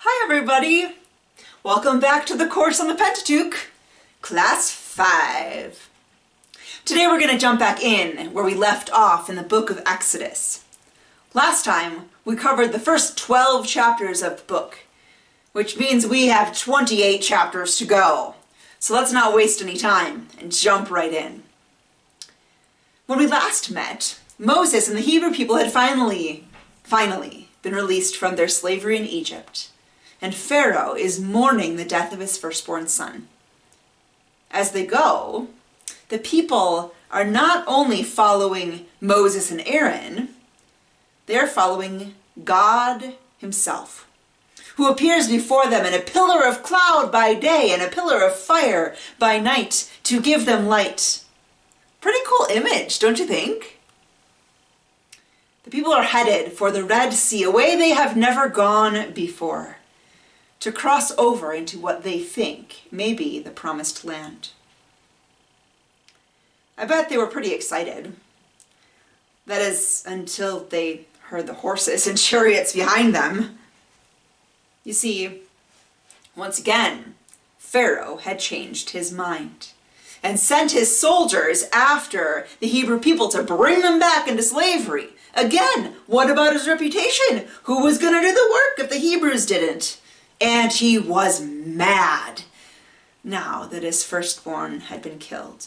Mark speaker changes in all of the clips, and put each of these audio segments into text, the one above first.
Speaker 1: Hi everybody! Welcome back to the course on the Pentateuch, Class 5. Today we're going to jump back in where we left off in the book of Exodus. Last time we covered the first 12 chapters of the book, which means we have 28 chapters to go. So let's not waste any time and jump right in. When we last met, Moses and the Hebrew people had finally been released from their slavery in Egypt, and Pharaoh is mourning the death of his firstborn son. As they go, the people are not only following Moses and Aaron, they're following God himself, who appears before them in a pillar of cloud by day and a pillar of fire by night to give them light. Pretty cool image, don't you think? The people are headed for the Red Sea, a way they have never gone before, to cross over into what they think may be the promised land. I bet they were pretty excited. That is, until they heard the horses and chariots behind them. You see, once again, Pharaoh had changed his mind and sent his soldiers after the Hebrew people to bring them back into slavery. Again, what about his reputation? Who was going to do the work if the Hebrews didn't? And he was mad now that his firstborn had been killed.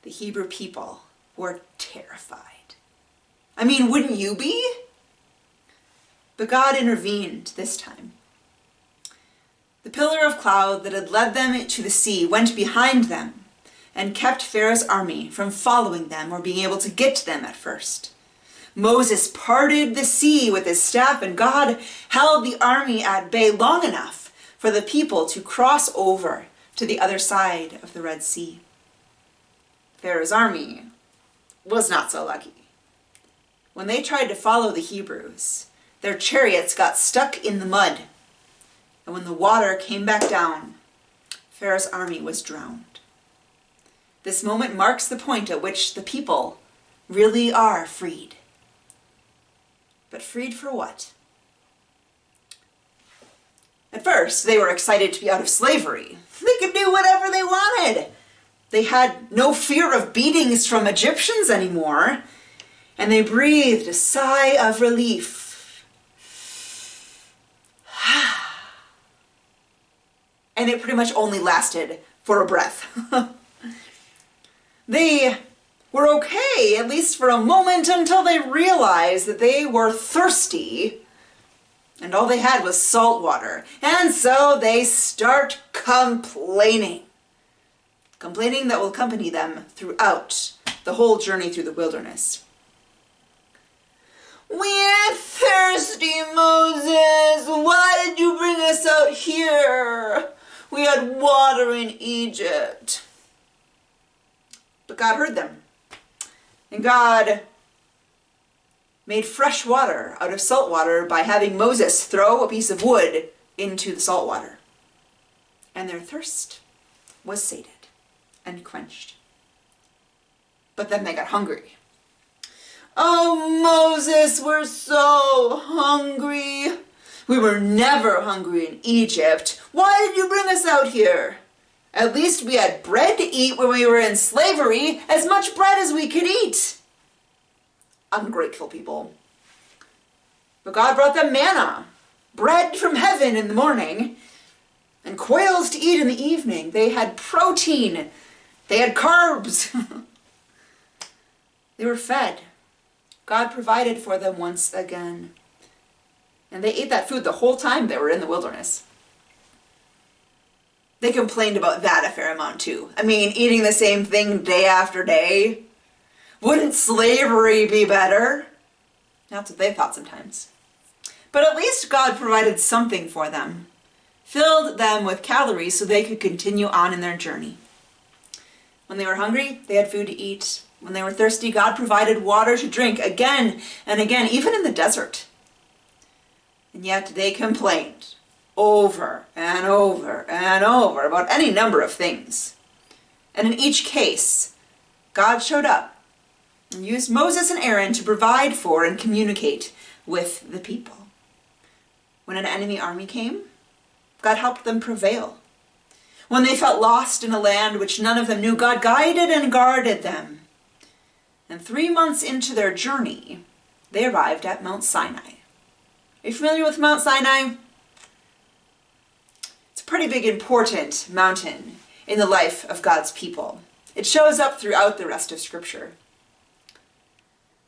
Speaker 1: The Hebrew people were terrified. I mean, wouldn't you be? But God intervened this time. The pillar of cloud that had led them to the sea went behind them and kept Pharaoh's army from following them or being able to get to them at first. Moses parted the sea with his staff, and God held the army at bay long enough for the people to cross over to the other side of the Red Sea. Pharaoh's army was not so lucky. When they tried to follow the Hebrews, their chariots got stuck in the mud, and when the water came back down, Pharaoh's army was drowned. This moment marks the point at which the people really are freed. But freed for what? At first, they were excited to be out of slavery. They could do whatever they wanted. They had no fear of beatings from Egyptians anymore, and they breathed a sigh of relief. And it pretty much only lasted for a breath. They were okay, at least for a moment, until they realized that they were thirsty and all they had was salt water. And so they start complaining. Complaining that will accompany them throughout the whole journey through the wilderness. "We're thirsty, Moses. Why did you bring us out here? We had water in Egypt." But God heard them. And God made fresh water out of salt water by having Moses throw a piece of wood into the salt water. And their thirst was sated and quenched. But then they got hungry. "Oh, Moses, we're so hungry. We were never hungry in Egypt. Why did you bring us out here? At least we had bread to eat when we were in slavery, as much bread as we could eat." Ungrateful people. But God brought them manna, bread from heaven in the morning, and quails to eat in the evening. They had protein. They had carbs. They were fed. God provided for them once again. And they ate that food the whole time they were in the wilderness. They complained about that a fair amount too. I mean, eating the same thing day after day. Wouldn't slavery be better? That's what they thought sometimes. But at least God provided something for them. Filled them with calories so they could continue on in their journey. When they were hungry, they had food to eat. When they were thirsty, God provided water to drink again and again, even in the desert. And yet they complained over and over and over about any number of things. And in each case, God showed up and used Moses and Aaron to provide for and communicate with the people. When an enemy army came, God helped them prevail. When they felt lost in a land which none of them knew, God guided and guarded them. And 3 months into their journey, they arrived at Mount Sinai. Are you familiar with Mount Sinai? It's a pretty big, important mountain in the life of God's people. It shows up throughout the rest of Scripture.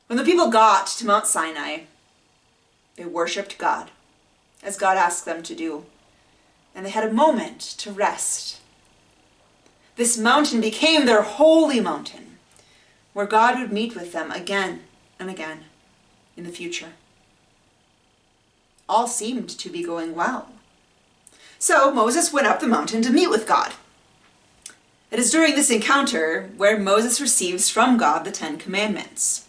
Speaker 1: When the people got to Mount Sinai, they worshipped God, as God asked them to do, and they had a moment to rest. This mountain became their holy mountain, where God would meet with them again and again in the future. All seemed to be going well. So Moses went up the mountain to meet with God. It is during this encounter where Moses receives from God the 10 Commandments.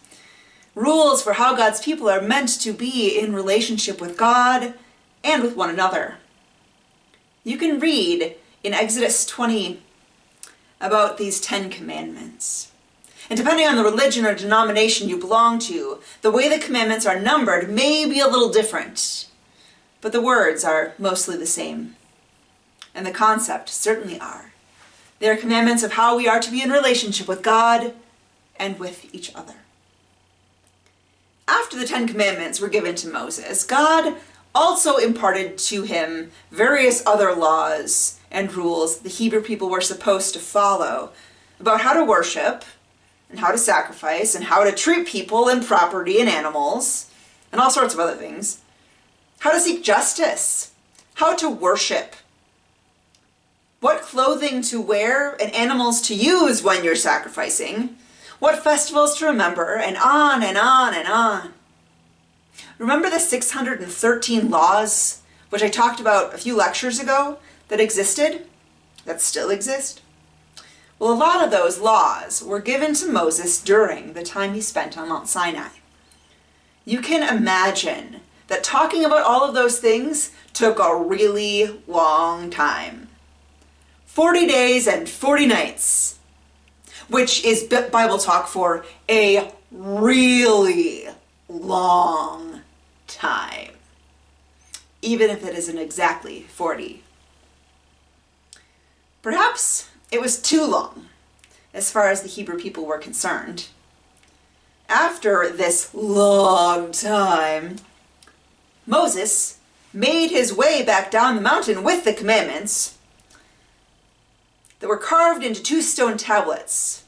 Speaker 1: Rules for how God's people are meant to be in relationship with God and with one another. You can read in Exodus 20 about these 10 Commandments. And depending on the religion or denomination you belong to, the way the commandments are numbered may be a little different. But the words are mostly the same. And the concepts certainly are. They are commandments of how we are to be in relationship with God and with each other. After the 10 Commandments were given to Moses, God also imparted to him various other laws and rules the Hebrew people were supposed to follow about how to worship and how to sacrifice and how to treat people and property and animals and all sorts of other things. How to seek justice, how to worship, what clothing to wear and animals to use when you're sacrificing, what festivals to remember, and on and on and on. Remember the 613 laws, which I talked about a few lectures ago, that existed, that still exist? Well, a lot of those laws were given to Moses during the time he spent on Mount Sinai. You can imagine that talking about all of those things took a really long time. 40 days and 40 nights, which is Bible talk for a really long time, even if it isn't exactly 40. Perhaps it was too long as far as the Hebrew people were concerned. After this long time, Moses made his way back down the mountain with the commandments that were carved into 2 stone tablets.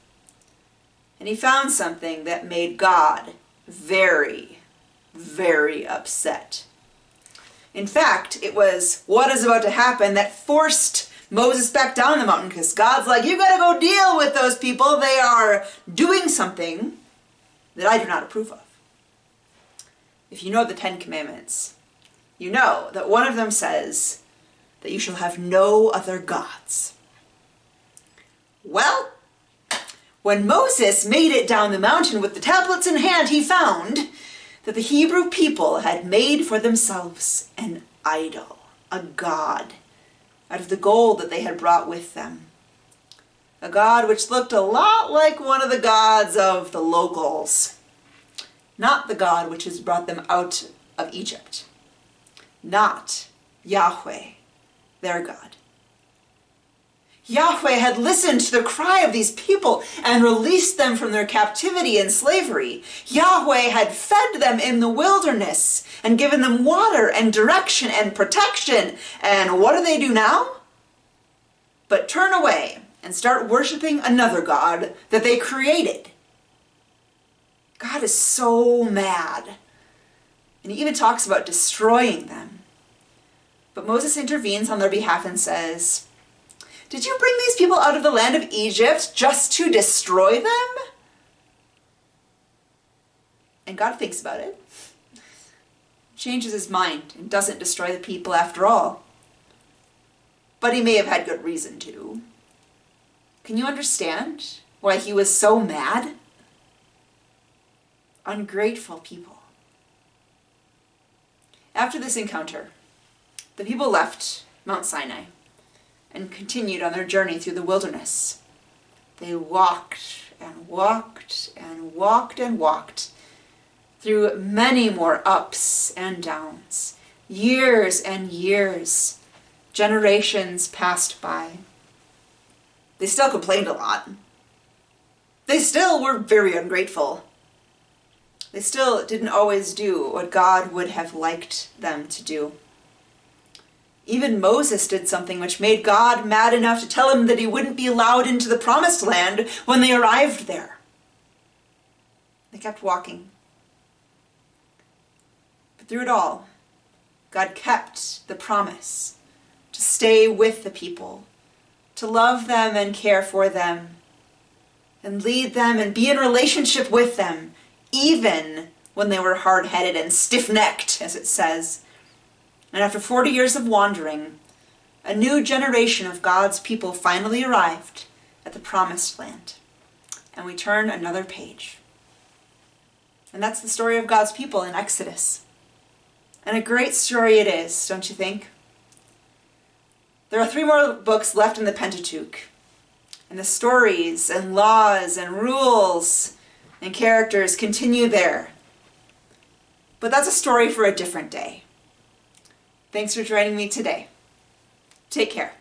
Speaker 1: And he found something that made God very, very upset. In fact, it was what is about to happen that forced Moses back down the mountain, because God's like, you gotta go deal with those people. They are doing something that I do not approve of. If you know the 10 Commandments, you know that one of them says that you shall have no other gods. Well, when Moses made it down the mountain with the tablets in hand, he found that the Hebrew people had made for themselves an idol, a god, out of the gold that they had brought with them. A god which looked a lot like one of the gods of the locals. Not the God which has brought them out of Egypt. Not Yahweh, their God. Yahweh had listened to the cry of these people and released them from their captivity and slavery. Yahweh had fed them in the wilderness and given them water and direction and protection. And what do they do now? But turn away and start worshiping another God that they created. God is so mad. And he even talks about destroying them. But Moses intervenes on their behalf and says, did you bring these people out of the land of Egypt just to destroy them? And God thinks about it, changes his mind, and doesn't destroy the people after all. But he may have had good reason to. Can you understand why he was so mad? Ungrateful people. After this encounter, the people left Mount Sinai and continued on their journey through the wilderness. They walked and walked and walked and walked through many more ups and downs, Years and years, generations passed by. They still complained a lot. They still were very ungrateful. They still didn't always do what God would have liked them to do. Even Moses did something which made God mad enough to tell him that he wouldn't be allowed into the promised land when they arrived there. They kept walking. But through it all, God kept the promise to stay with the people, to love them and care for them, and lead them and be in relationship with them, even when they were hard-headed and stiff-necked, as it says. And after 40 years of wandering, a new generation of God's people finally arrived at the promised land. And we turn another page. And that's the story of God's people in Exodus. And a great story it is, don't you think? There are 3 more books left in the Pentateuch. And the stories and laws and rules and characters continue there. But that's a story for a different day. Thanks for joining me today. Take care.